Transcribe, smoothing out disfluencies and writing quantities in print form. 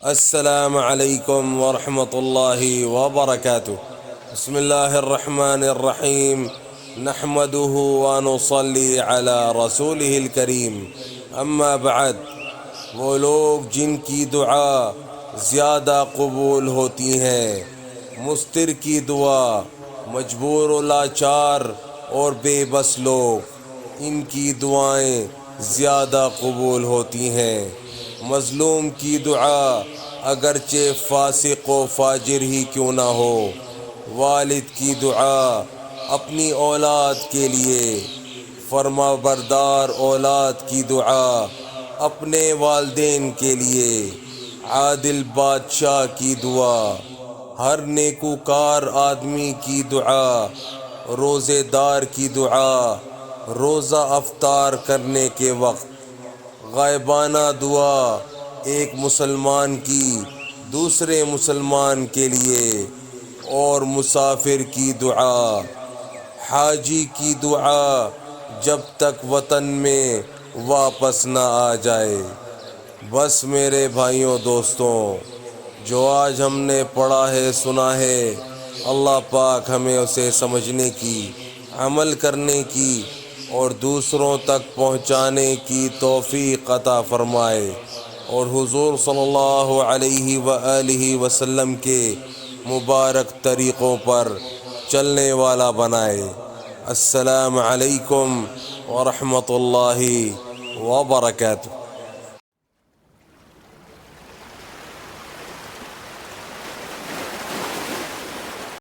السلام علیکم ورحمۃ اللہ وبرکاتہ۔ بسم اللہ الرحمن الرحیم، نحمده ونصلی علی رسولہ الکریم، اما بعد۔ وہ لوگ جن کی دعا زیادہ قبول ہوتی ہیں، مستر کی دعا، مجبور و لاچار اور بے بس لوگ، ان کی دعائیں زیادہ قبول ہوتی ہیں۔ مظلوم کی دعا اگرچہ فاسق و فاجر ہی کیوں نہ ہو، والد کی دعا اپنی اولاد کے لیے، فرما بردار اولاد کی دعا اپنے والدین کے لیے، عادل بادشاہ کی دعا، ہر نیکوکار آدمی کی دعا، روزے دار کی دعا روزہ افطار کرنے کے وقت، غائبانہ دعا ایک مسلمان کی دوسرے مسلمان کے لیے، اور مسافر کی دعا، حاجی کی دعا جب تک وطن میں واپس نہ آ جائے۔ بس میرے بھائیوں دوستوں، جو آج ہم نے پڑھا ہے سنا ہے، اللہ پاک ہمیں اسے سمجھنے کی، عمل کرنے کی اور دوسروں تک پہنچانے کی توفیق عطا فرمائے، اور حضور صلی اللہ علیہ وآلہ وسلم کے مبارک طریقوں پر چلنے والا بنائے۔ السلام علیکم ورحمۃ اللہ وبرکاتہ۔